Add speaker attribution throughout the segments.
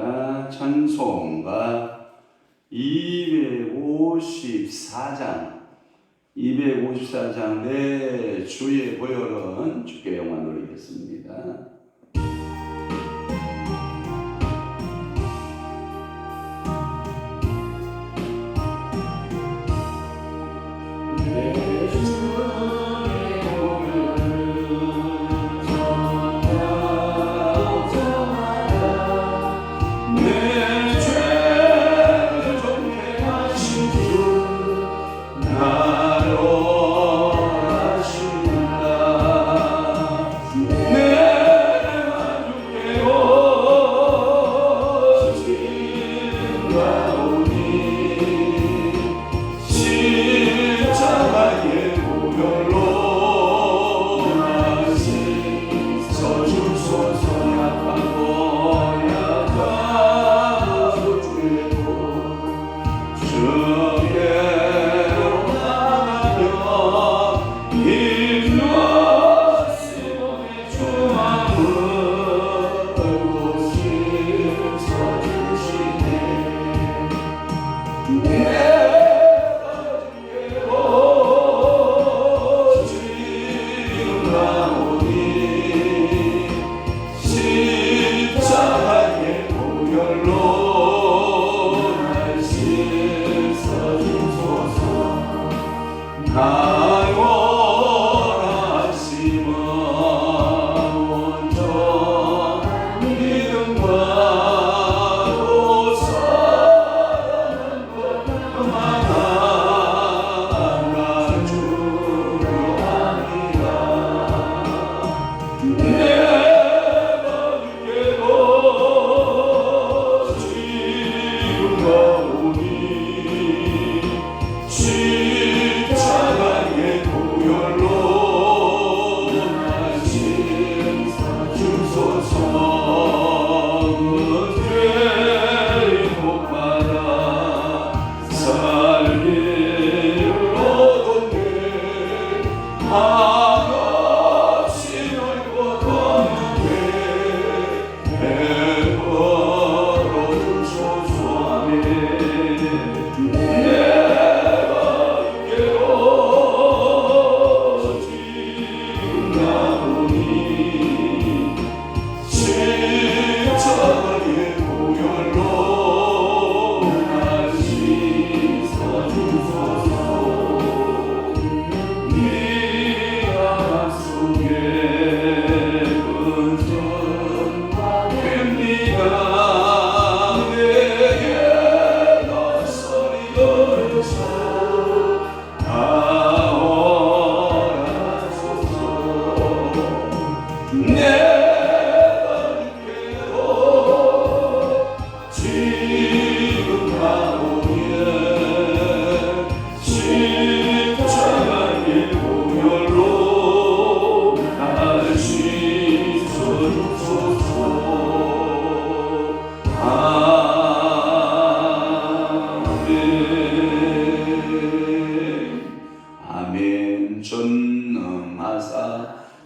Speaker 1: 있습니다. 찬송가 254장 내 주의 보혈은 주께 영광 돌리겠습니다.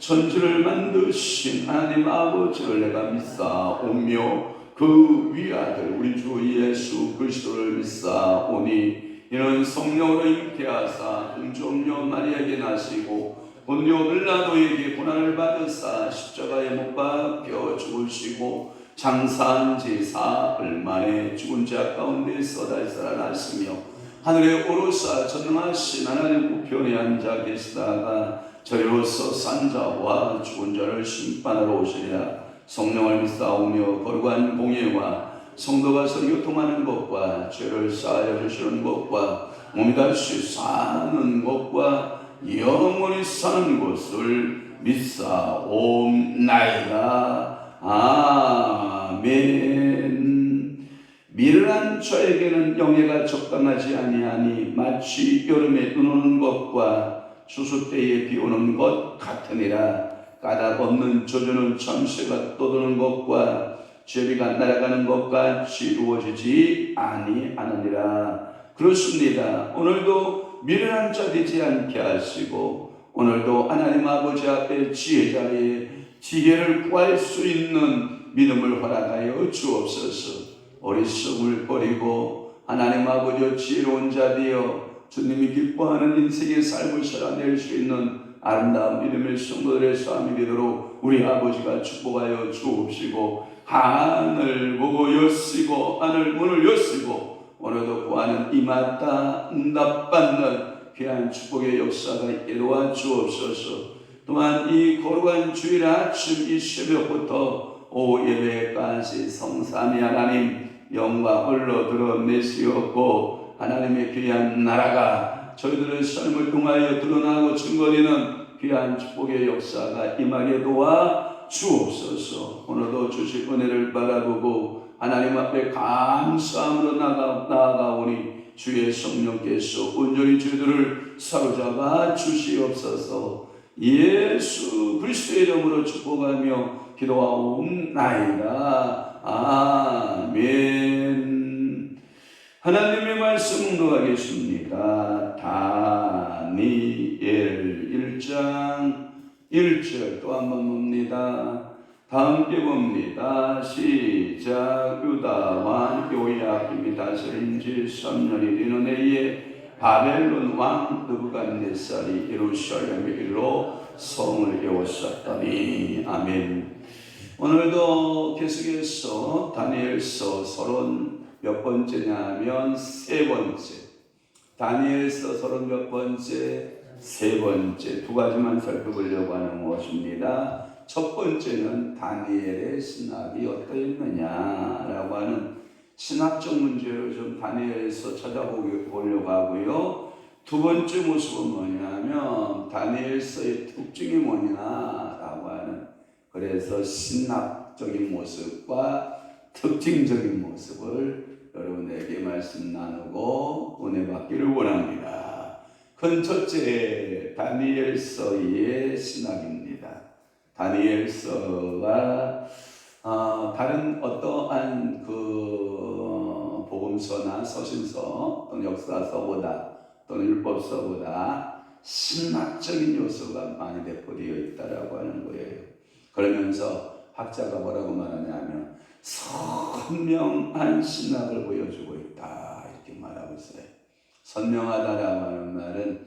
Speaker 1: 천지를 만드신 하나님 아버지를 내가 믿사오며 그 위아들 우리 주 예수 그리스도를 믿사오니 이는 성령으로 잉태하사 동정녀 마리아에게 나시고 본디오 빌라도에게 고난을 받으사 십자가에 못 박혀 죽으시고 장사한 지 사흘 만에 죽은 자 가운데서 다시 살아나시며 하늘에 오르사 전능하신 하나님 우편에 앉아 계시다가 저리로서 산 자와 죽은 자를 심판하러 오시리라. 성령을 믿사오며 거룩한 공예와 성도가 서로 교통하는 것과 죄를 사하여 주시는 것과 몸이 다시 사는 것과 영원히 사는 것을 믿사옵나이다. 아멘. 미련한 자에게는 영예가 적당하지 아니하니 마치 여름에 눈 오는 것과 추수 때에 비 오는 것 같으니라. 까닭 없는 저주는 참새가 떠도는 것과 제비가 날아가는 것 같이 이루어지지 아니하느니라. 그렇습니다. 오늘도 미련한 자 되지 않게 하시고 오늘도 하나님 아버지 앞에 지혜 자리에 지혜를 구할 수 있는 믿음을 허락하여 주옵소서. 어리석음을 버리고 하나님 아버지여 지혜로운 자 되어 주님이 기뻐하는 인생의 삶을 살아낼 수 있는 아름다운 믿음의 성도들의 삶이 되도록 우리 아버지가 축복하여 주옵시고, 하늘 보고 여시고 하늘 문을 여시고 오늘도 구하는 이마다 응답받는 귀한 축복의 역사가 있게 도와주옵소서. 또한 이 거룩한 주일 아침 이 새벽부터 오후 예배까지 성삼위 하나님 영광을 드러내시었고, 하나님의 귀한 나라가 저희들의 삶을 통하여 드러나고 증거되는 귀한 축복의 역사가 임하게 도와 주옵소서. 오늘도 주실 은혜를 바라보고 하나님 앞에 감사함으로 나아가오니 주의 성령께서 온전히 저희들을 사로잡아 주시옵소서. 예수 그리스도의 이름으로 축복하며 기도하옵나이다. 아멘. 하나님의 말씀 묵상하겠습니다. 다니엘 1장 1절 또 한 번 봅니다. 다 함께 봅니다. 시작. 유다 왕 요야김이 다스린 지 3년이 되는 해에 바벨론 왕 느부갓네살이 예루살렘의 일로 성을 에워쌌더니. 아멘. 오늘도 계속해서 다니엘서 30 몇 번째냐면 세 번째. 다니엘서 30 몇 번째, 세 번째 두 가지만 살펴보려고 하는 것입니다. 첫 번째는 다니엘의 신학이 어떠했느냐라고 하는 신학적 문제를 좀 다니엘에서 찾아보려고 하고요. 두 번째 모습은 뭐냐면 다니엘서의 특징이 뭐냐라고 하는, 그래서 신학적인 모습과 특징적인 모습을 여러분에게 말씀 나누고 은혜 받기를 원합니다. 큰 첫째, 다니엘서의 신학입니다. 다니엘서가 다른 어떠한 그 복음서나 서신서 또는 역사서보다 또는 율법서보다 신학적인 요소가 많이 내포되어 있다라고 하는 거예요. 그러면서 학자가 뭐라고 말하냐면 선명한 신학을 보여주고 있다 이렇게 말하고 있어요. 선명하다라고 하는 말은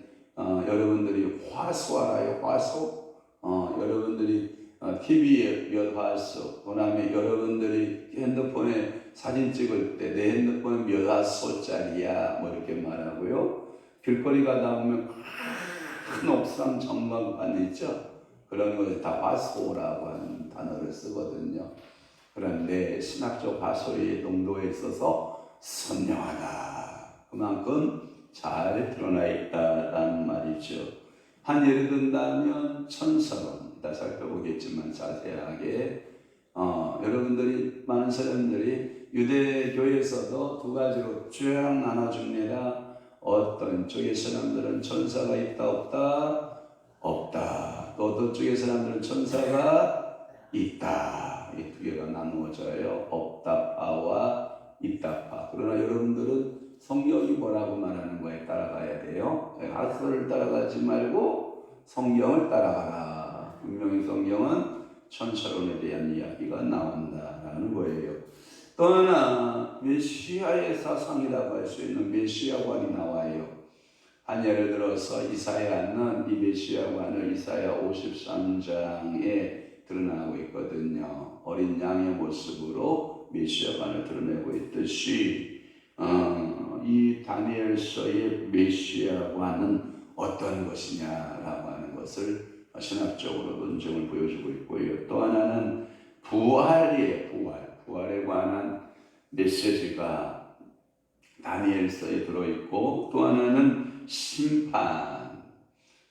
Speaker 1: 여러분들이 화소 알아요? 화소? 여러분들이 TV에 몇 화소, 그 다음에 여러분들이 핸드폰에 사진 찍을 때 내 핸드폰은 몇 화소짜리야 뭐 이렇게 말하고요. 길거리 가다 보면 큰 옥상 전망관 있죠? 그런 것을 다 화소라고 하는 단어를 쓰거든요. 그런데 신학적 화소의 농도에 있어서 선명하다. 그만큼 잘 드러나 있다라는 말이죠. 한 예를 든다면 천사론, 이따 살펴보겠지만 자세하게 여러분들이 많은 사람들이 유대교에서도 두 가지로 쭉 나눠줍니다. 어떤 쪽의 사람들은 천사가 있다 없다? 없다. 또 어떤 쪽의 사람들은 천사가 있다. 이 두 개가 나누어져요. 없다파와 있다파. 그러나 여러분들은 성경이 뭐라고 말하는 거에 따라가야 돼요. 학설을 따라가지 말고 성경을 따라가라. 분명히 성경은 천사론에 대한 이야기가 나온다라는 거예요. 또 하나 메시아의 사상이라고 할 수 있는 메시아관이 나와요. 한 예를 들어서 이사야는 이 메시아관을 이사야 53장에 드러나고 있거든요. 어린 양의 모습으로 메시아관을 드러내고 있듯이 이 다니엘서의 메시아관은 어떤 것이냐라고 하는 것을 신학적으로 논증을 보여주고 있고요. 또 하나는 부활이에요. 부활에 관한 메시지가 다니엘서에 들어있고, 또 하나는 심판,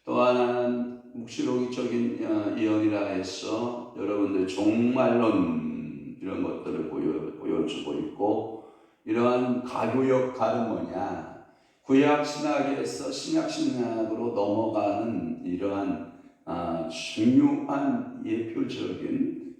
Speaker 1: 또 하나는 묵시록적인 예언이라 해서 여러분들 종말론 이런 것들을 보여주고 있고, 이러한 가교역가는 뭐냐, 구약 신학에서 신약 신학으로 넘어가는 이러한 중요한 예표적인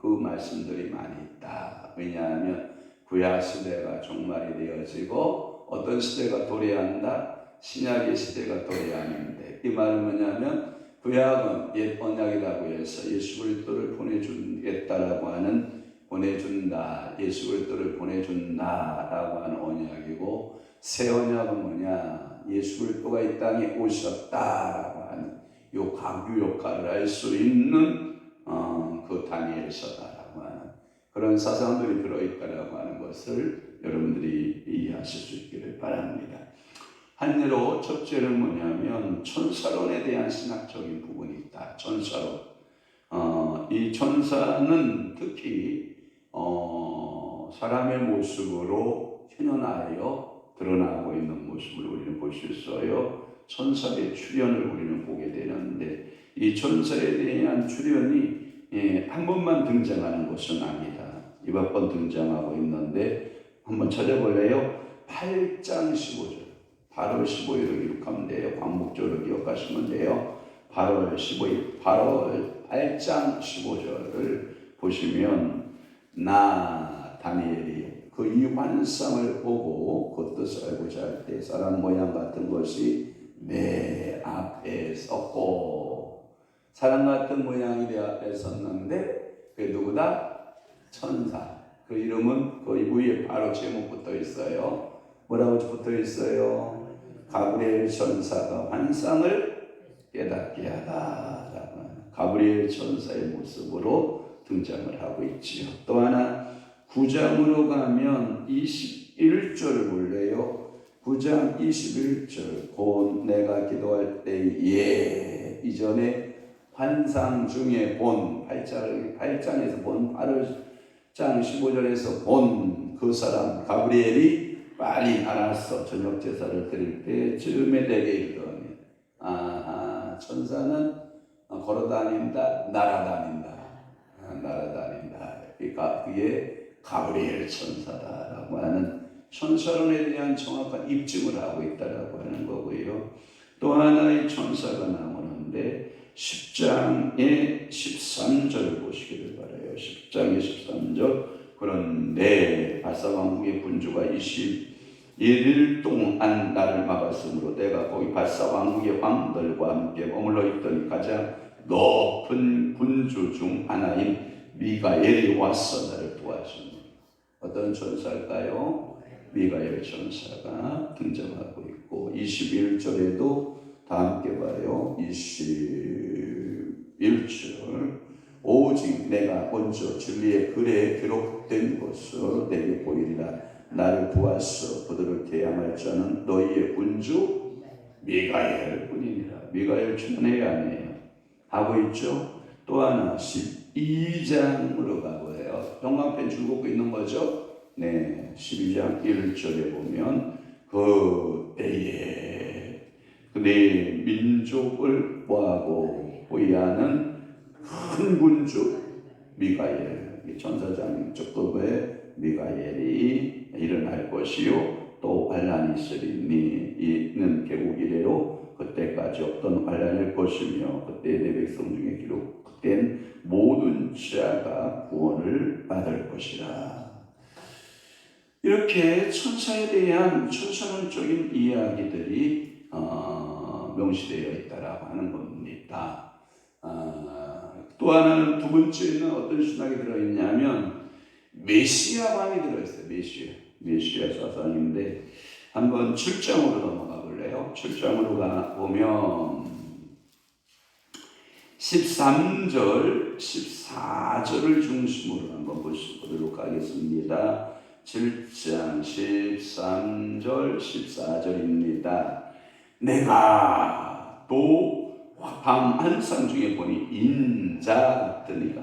Speaker 1: 그 말씀들이 많이 있다. 왜냐하면 구약 시대가 종말이 되어지고 어떤 시대가 도래한다? 신약의 시대가 도래하는데, 이 말은 뭐냐면 구약은 옛 언약이라고 해서 예수 그리스도를 보내주겠다라고 하는 보내준다, 예수 그리스도를 보내준다라고 하는 언약이고, 새 언약은 뭐냐? 예수 그리스도가 이 땅에 오셨다라고 하는 요 가교 역할을 할 수 있는 그 다니엘서다라고 하는 그런 사상들이 들어있다라고 하는 것을 여러분들이 이해하실 수 있기를 바랍니다. 한 예로 첫째는 뭐냐면 천사론에 대한 신학적인 부분이 있다. 천사론. 이 천사는 특히 사람의 모습으로 현현하여 드러나고 있는 모습을 우리는 볼 수 있어요. 천사의 출현을 우리는 보게 되는데, 이 천사에 대한 출현이 한 번만 등장하는 것은 아니다. 몇 번 등장하고 있는데 한번 찾아볼래요? 8장 15절. 8월 15일을 기록하면 돼요. 광복절을 기억하시면 돼요. 8월 15일, 8장 15절을 보시면, 나 다니엘이 그 이 환상을 보고 그 뜻을 알고자 할 때 사람 모양 같은 것이 내 앞에 섰고, 사람 같은 모양이 내 앞에 섰는데 그게 누구다? 천사. 그 이름은 그 위에 바로 제목 붙어 있어요. 뭐라고 붙어 있어요? 가브리엘 천사가 환상을 깨닫게 하다. 가브리엘 천사의 모습으로 등장을 하고 있지요. 또 하나 9장으로 가면 21절 볼래요? 9장 21절. 곧 내가 기도할 때에 이전에 환상 중에 본 8장에서 본 8장 15절에서 본 그 사람 가브리엘이 빨리 날아서 저녁 제사를 드릴 때쯤에 내게 이르더니, 천사는 걸어다닌다, 날아다닌다. 그러니까 그게 가브리엘 천사다라고 하는 천사론에 대한 정확한 입증을 하고 있다라고 하는 거고요. 또 하나의 천사가 나오는데 10장의 13절을 보시기를 바라요. 10장의 13절. 그런데 바사왕국의 군주가 21일 동안 나를 막았으므로 내가 거기 바사왕국의 왕들과 함께 머물러 있더니 가장 높은 군주 중 하나인 미가엘이 와서 나를 도와줍니다. 어떤 천사일까요? 미가엘 천사가 등장하고 있고, 21절에도 다 함께 봐요. 21절. 오직 내가 먼저 진리의 글에 기록된 것을 내게 보이리라. 나를 구하서 그들을 대항할 자는 너희의 군주 미가엘 뿐이니라. 미가엘 충분해야 안 해요? 하고 있죠. 또 하나 12장으로 가보세요. 형광펜 줄 긋고 있는 거죠. 네, 12장 1절에 보면 그때에 내 민족을 뭐하고 보이하는 큰 군주 미가엘, 천사장 적급의 미가엘이 일어날 것이요 또 환란이 있으리니 이는 개국 이래로 그때까지 없던 환란일 것이며 그때 내 백성 중에 기록된 모든 자가 구원을 받을 것이라. 이렇게 천사에 대한 천사론적인 이야기들이 명시되어 있다라고 하는 겁니다. 또 하나는 두 번째는 어떤 신학이 들어있냐면 메시아관이 들어있어요. 메시아 사상인데 한번 7장으로 넘어가 볼래요? 7장으로 가보면 13절, 14절을 중심으로 한번 보도록 하겠습니다. 7장 13절, 14절입니다. 내가 또 밤 한상 중에 보니 인자 같으니까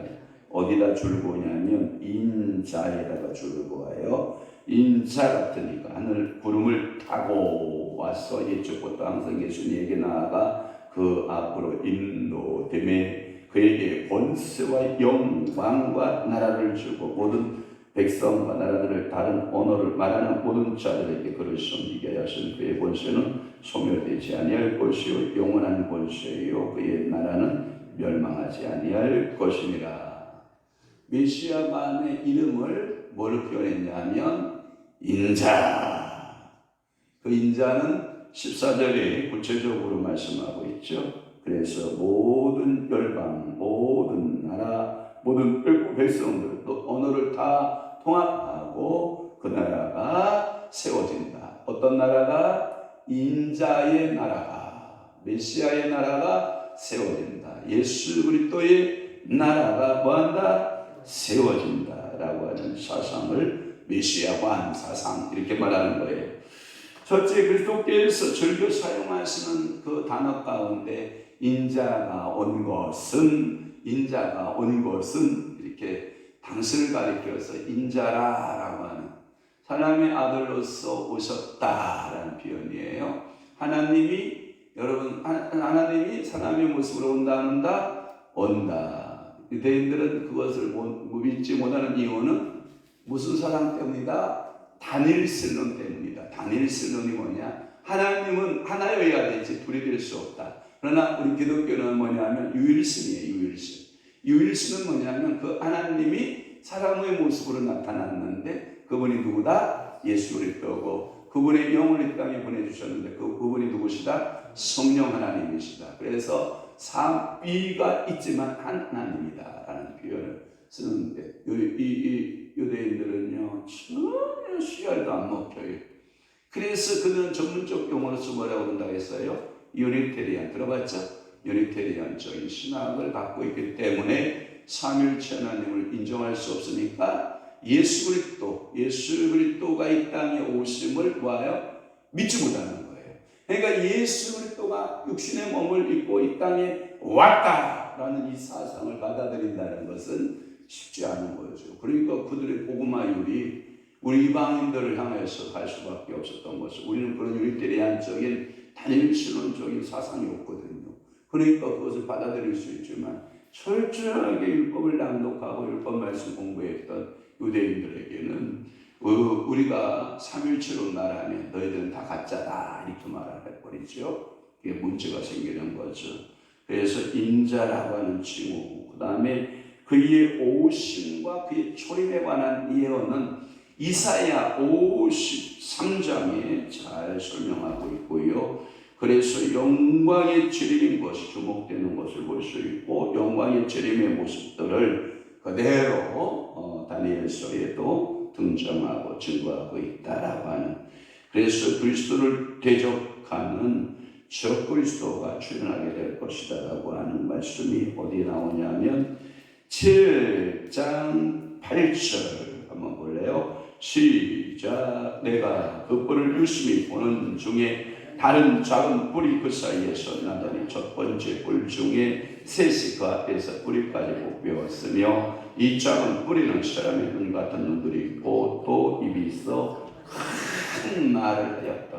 Speaker 1: 어디다 줄고냐면 인자에다가 줄고와요. 인자 같으니까 하늘 구름을 타고 와서 이쪽부터 항상 예수님에게 나아가 그 앞으로 인도됨에 그에게 권세와 영광과 나라를 주고 모든 백성과 나라들을 다른 언어를 말하는 모든 자들에게 그를 섬기게 하신 그의 권세는 소멸되지 아니할 것이요 영원한 권세요 그의 나라는 멸망하지 아니할 것이니라. 메시아만의 이름을 뭐로 표현했냐면 인자. 그 인자는 14절에 구체적으로 말씀하고 있죠. 그래서 모든 열방, 모든 나라, 모든 백성들 또 언어를 다 통합하고 그 나라가 세워진다. 어떤 나라가? 인자의 나라가, 메시아의 나라가 세워진다. 예수 그리스도의 나라가 뭐한다? 세워진다라고 하는 사상을 메시아관 사상 이렇게 말하는 거예요. 첫째, 그리스도께서 즐겨 사용하시는 그 단어 가운데 인자가 온 것은 이렇게 당신을 가리켜서 인자라라고 하는 하나님의 아들로서 오셨다라는 표현이에요. 하나님이 사람의 모습으로 온다. 유대인들은 그것을 믿지 못하는 이유는 무슨 사랑 때문이다? 단일신론 때문이다. 단일신론이 뭐냐? 하나님은 하나여야 되지 둘이 될 수 없다. 그러나 우리 기독교는 뭐냐면 유일신이에요. 유일신은 뭐냐면 그 하나님이 사람의 모습으로 나타났는데 그분이 누구다? 예수 그리스도고 그분의 영을 이 땅에 보내주셨는데 그분이 누구시다? 성령 하나님이시다. 그래서 삼위가 있지만 한 하나님이다 라는 표현을 쓰는데 이 유대인들은요 전혀 씨알도 안 먹혀요. 그래서 그는 전문적 용어로서 뭐라고 한다고 했어요? 유니테리안 들어봤죠? 유니테리안적인 신학을 갖고 있기 때문에 삼일체 하나님을 인정할 수 없으니까 예수 그리스도가 이 땅에 오심을 믿지 못하는 거예요. 그러니까 예수 그리스도가 육신의 몸을 입고 이 땅에 왔다라는 이 사상을 받아들인다는 것은 쉽지 않은 거죠. 그러니까 그들의 복음화율이 우리 이방인들을 향해서 갈 수밖에 없었던 것을 우리는 그런 유니테리안적인 단일신론적인 사상이 없거든요. 그러니까 그것을 받아들일 수 있지만 철저하게 율법을 낭독하고 율법 말씀 공부했던 유대인들에게는 우리가 삼일체로 말하면 너희들은 다 가짜다 이렇게 말을 해버리죠. 그게 문제가 생기는 거죠. 그래서 인자라고 하는 칭호, 그 다음에 그의 오심과 그의 초림에 관한 예언은 이사야 53장에 잘 설명하고 있고요. 그래서 영광의 재림인 것이 주목되는 것을 볼 수 있고 영광의 재림의 모습들을 그대로 다니엘서에도 등장하고 증거하고 있다라고 하는, 그래서 그리스도를 대적하는 적그리스도가 출현하게 될 것이다라고 하는 말씀이 어디에 나오냐면 7장 8절 한번 볼래요? 시작. 내가 그 뿔을 유심히 보는 중에 다른 작은 뿔이 그 사이에서 나더니 첫 번째 뿔 중에 셋이 그 앞에서 뿌리까지 뽑혀왔으며 이 작은 뿌리는 사람의 눈 같은 눈들이 있고 또 입이 있어 큰 말을 하였다.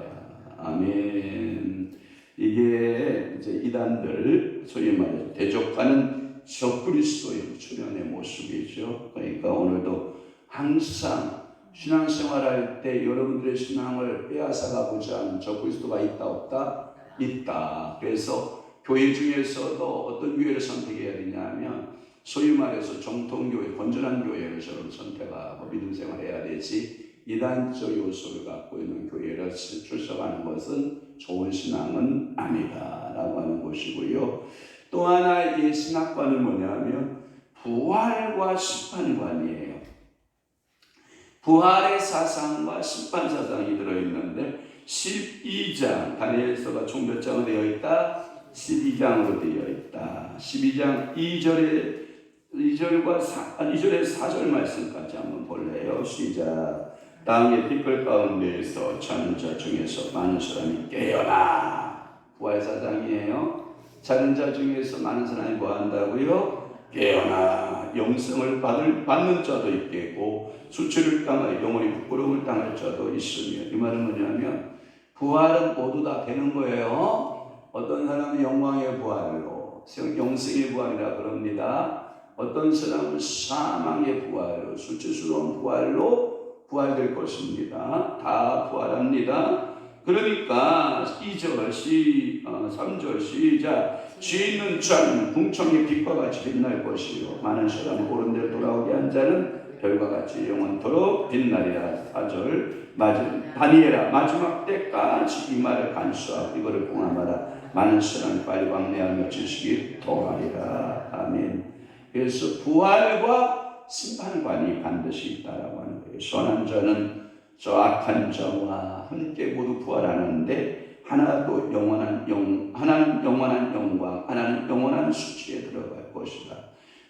Speaker 1: 아멘. 이게 이제 이단들 소위 말해서 대적하는 적그리스도의 출현의 모습이죠. 그러니까 오늘도 항상 신앙생활할 때 여러분들의 신앙을 빼앗아가고자 하는 적그리스도가 있다 없다? 있다. 그래서 교회 중에서도 어떤 교회를 선택해야 되냐면 소위 말해서 정통교회, 건전한 교회를 저는 선택하고 믿음생활을 해야 되지 이단적 요소를 갖고 있는 교회를 출석하는 것은 좋은 신앙은 아니다 라고 하는 것이고요. 또 하나의 신학관은 뭐냐면 부활과 심판관이에요. 부활의 사상과 심판 사상이 들어있는데 12장, 다니엘서가 총 몇 장으로 되어 있다? 12장으로 되어 있다. 12장 2절에서 4절 말씀까지 한번 볼래요? 시작. 땅의 빛깔 가운데에서 자는 자 중에서 많은 사람이 깨어나. 부활 사상이에요. 자는 자 중에서 많은 사람이 뭐 한다고요? 깨어나. 영생을 받는 자도 있겠고 수치를 당하여 영원히 부끄러움을 당할 자도 있으며, 이 말은 뭐냐면 부활은 모두 다 되는 거예요. 어떤 사람은 영광의 부활로, 영생의 부활이라 그럽니다. 어떤 사람은 사망의 부활로, 수치스러운 부활로 부활될 것입니다. 다 부활합니다. 그러니까 3절 시작. 죄 있는 자는 궁창의 빛과 같이 빛날 것이요 많은 사람이 옳은 데로 돌아오게 한 자는 별과 같이 영원토록 빛나리라. 4절 다니엘아 마지막 때까지 이 말을 간수하고 이거를 공함하라. 많은 신앙이 빨리 왕래하며 지식이 더하리라. 아멘. 그래서 부활과 심판관이 반드시 있다라고 하는 거예요. 선한 자는 저 악한 자와 함께 모두 부활하는데 하나는 영원한 영광, 하나는 영원한 수치에 들어갈 것이다.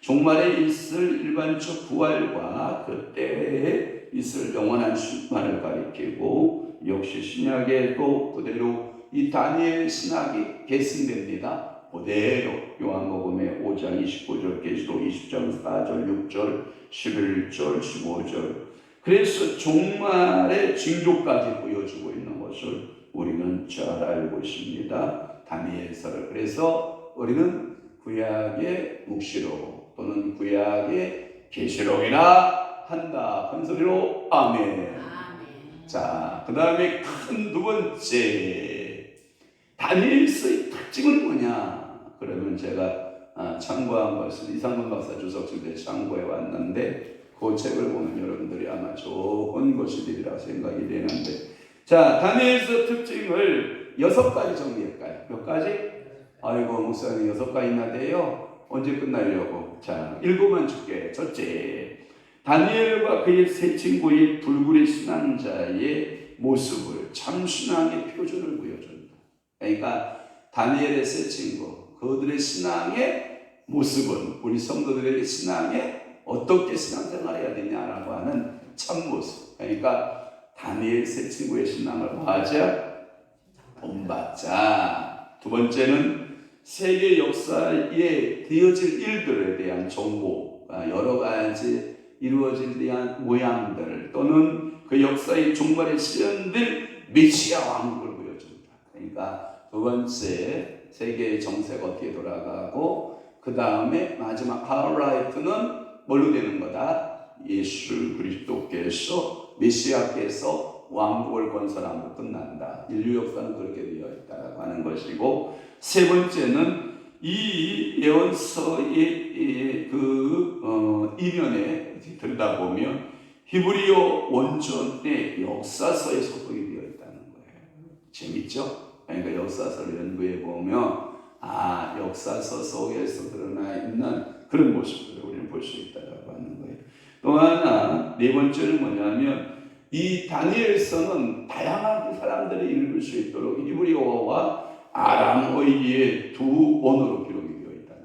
Speaker 1: 종말에 있을 일반적 부활과 그때에 있을 영원한 심판을 가리키고, 역시 신약에도 그대로 이 다니엘 신학이 계승됩니다. 그대로 요한복음의 5장 29절, 계시록 20장 4절, 6절, 11절, 15절. 그래서 종말의 징조까지 보여주고 있는 것을 우리는 잘 알고 있습니다. 다니엘서를. 그래서 우리는 구약의 묵시록 또는 구약의 계시록이라 한다. 큰 소리로 아멘. 자, 그 다음에 큰 두 번째, 다니엘서의 특징은 뭐냐? 그러면 제가 참고한 것은 이상근 박사 주석집에 참고해 왔는데, 그 책을 보면 여러분들이 아마 좋은 것이 되리라 생각이 되는데, 자, 다니엘서 특징을 6가지 정리할까요? 몇 가지? 아이고, 목사님 6가지나 돼요? 언제 끝나려고? 자, 7만 줄게. 첫째, 다니엘과 그의 세 친구의 불굴의 신앙자의 모습을, 참신앙의 표준을 보여준다. 그러니까 다니엘의 세 친구, 그들의 신앙의 모습은 우리 성도들에게 신앙에 어떻게 신앙생활해야 되냐라고 하는 참모습. 그러니까 다니엘 세 친구의 신앙을 맞아 본받자. 두 번째는 세계 역사에 되어질 일들에 대한 정보, 여러 가지 이루어질 대한 모양들, 또는 그 역사의 종말에 실현될 메시아 왕국을 보여줍니다. 그러니까 두 번째, 세계의 정세가 어떻게 돌아가고, 그 다음에 마지막 하이라이트는 뭘로 되는 거다? 예수 그리스도께서, 메시아께서 왕국을 건설함으로 끝난다. 인류 역사는 그렇게 되어 있다고 하는 것이고, 세 번째는 이 예언서의 이면에 들여다보면 히브리어 원전의 역사서에 소속이 되어 있다는 거예요. 재밌죠? 그러니까 역사서를 연구해 보면 역사서 속에서 드러나 있는 그런 모습을 우리는 볼 수 있다고 하는 거예요. 또 하나, 네 번째는 뭐냐면, 이 다니엘서는 다양한 사람들이 읽을 수 있도록 히브리어와 아람어의 두 언어로 기록이 되어 있다는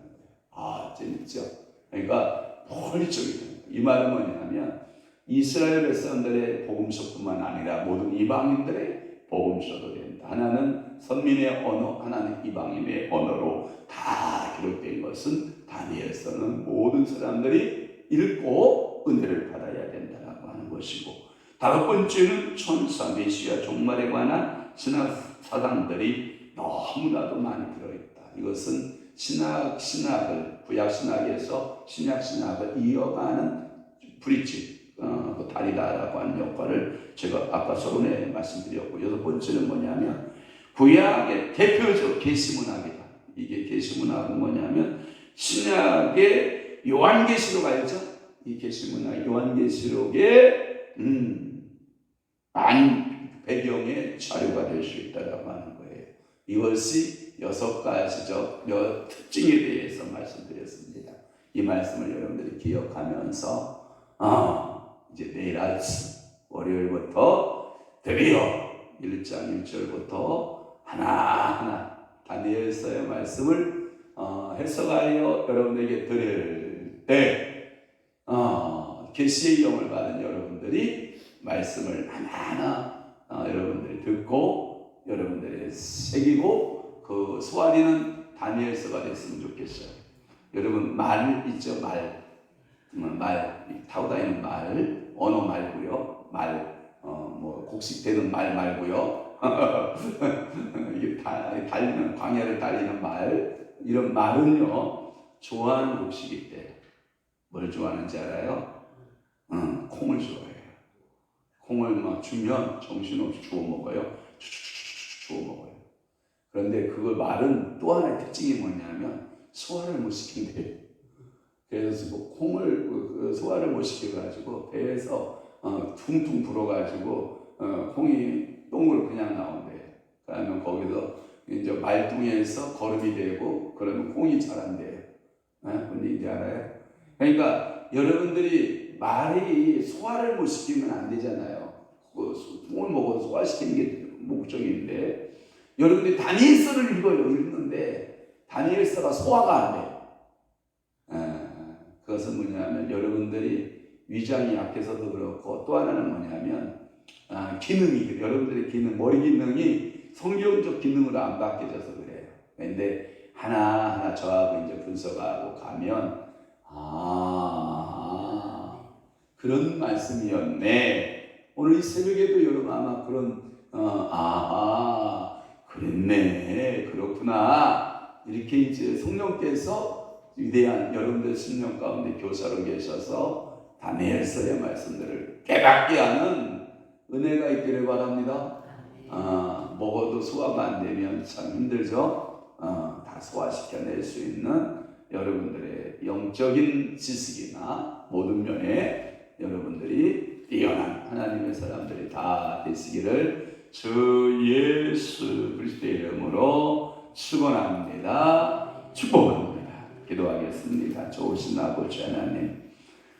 Speaker 1: 거예요. 재밌죠? 그러니까 폴리적이다. 이 말은 뭐냐면, 이스라엘 백성들의 복음서뿐만 아니라 모든 이방인들의 복음서도 된다. 하나는 선민의 언어, 하나는 이방인의 언어로 다 기록된 것은 다니엘서는 모든 사람들이 읽고 은혜를 받아야 된다고 하는 것이고, 다섯 번째는 천사, 메시아, 종말에 관한 신학 사상들이 너무나도 많이 들어있다. 이것은 신학을 구약 신학에서 신약 신학을 이어가는 브릿지, 다리다라고 하는 역할을 제가 아까 서론에 말씀드렸고, 여섯 번째는 뭐냐면 구약의 대표적 계시문학이다. 이게 계시문학은 뭐냐면 신약의 요한계시록 알죠? 이 계시문학 요한계시록의 많은 배경의 자료가 될 수 있다라고 하는 거예요. 이것이 6가지적 특징에 대해서 말씀드렸습니다. 이 말씀을 여러분들이 기억하면서 이제 내일 아침 월요일부터 드디어 1장 1절부터 하나하나 다니엘서의 말씀을 해석하여 여러분에게 드릴 때 계시의 영을 받은 여러분들이 말씀을 하나하나 여러분들이 듣고 여러분들이 새기고 그 소화되는 다니엘서가 됐으면 좋겠어요. 여러분 말 있죠? 말 타고 다니는 말, 언어 말고요. 곡식되는 말 말고요. 이게 달리는, 광야를 달리는 말, 이런 말은요, 좋아하는 곡식일 때 뭘 좋아하는지 알아요? 콩을 좋아해요. 콩을 막 주면 정신없이 주워 먹어요. 주워 먹어요. 그런데 그 말은 또 하나의 특징이 뭐냐면 소화를 못 시킨대요. 그래서 콩을 소화를 못 시켜가지고 배에서 퉁퉁 불어가지고 콩이 똥으로 그냥 나온대. 그러면 거기서 이제 말뚱에서 거름이 되고 그러면 콩이 자란대요. 뭔 얘기인지 알아요? 그러니까 여러분들이 말이 소화를 못 시키면 안 되잖아요. 콩을 먹어서 소화시키는 게 목적인데 여러분들이 다니엘서를 읽는데 다니엘서가 소화가 안 돼요. 그것은 뭐냐면 여러분들이 위장이 약해서도 그렇고 또 하나는 뭐냐면 기능이 여러분들의 기능 머리 기능이 성경적 기능으로 안 바뀌어져서 그래요. 그런데 하나하나 저하고 이제 분석하고 가면 그런 말씀이었네. 오늘 이 새벽에도 여러분 아마 그런 그랬네 그렇구나 이렇게 이제 성령께서 위대한 여러분들 심령 가운데 교사로 계셔서 다니엘서의 말씀들을 깨닫게 하는 은혜가 있기를 바랍니다. 먹어도 소화가 안 되면 참 힘들죠. 다 소화시켜낼 수 있는 여러분들의 영적인 지식이나 모든 면에 여러분들이 뛰어난 하나님의 사람들이 다 되시기를 주 예수 그리스도의 이름으로 축원합니다. 축복합니다. 기도하겠습니다. 좋으신 아버지 하나님,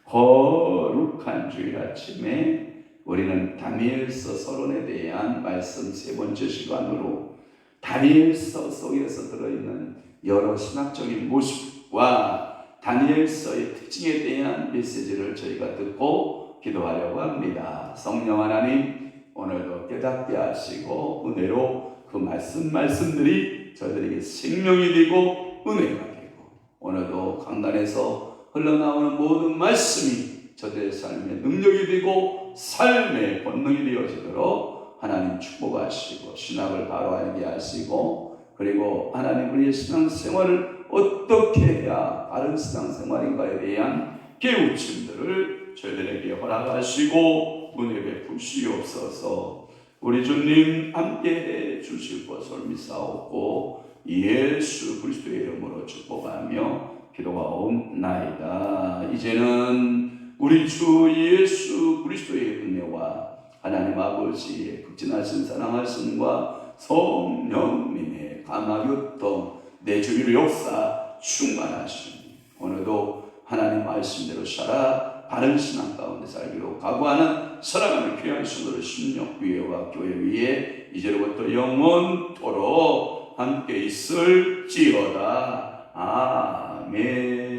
Speaker 1: 거룩한 주일 아침에 우리는 다니엘서 서론에 대한 말씀 세 번째 시간으로 다니엘서 속에서 들어있는 여러 신학적인 모습과 다니엘서의 특징에 대한 메시지를 저희가 듣고 기도하려고 합니다. 성령 하나님, 오늘도 깨닫게 하시고 은혜로 그 말씀들이 저희들에게 생명이 되고 은혜가 되고 오늘도 강단에서 흘러나오는 모든 말씀이 저들의 삶의 능력이 되고 삶의 본능이 되어지도록 하나님 축복하시고 신학을 바로 알게 하시고 그리고 하나님 우리의 신앙생활을 어떻게 해야 바른 신앙생활인가에 대한 깨우침들을 저희들에게 허락하시고 은혜 베푸시옵소서. 우리 주님 함께해 주실 것을 믿사옵고 예수 그리스도의 이름으로 축복하며 기도하옵나이다. 이제는 우리 주 예수 그리스도의 은혜와 하나님 아버지의 극진하신 사랑하심과 성령님의 감화교통 내 주위로 역사 충만하심 오늘도 하나님 말씀대로 살아 바른 신앙 가운데 살기로 각오하는 사랑하는 귀한 성도들 심령 위에와 교회 위에 이제로부터 영원토록 함께 있을지어다. 아멘.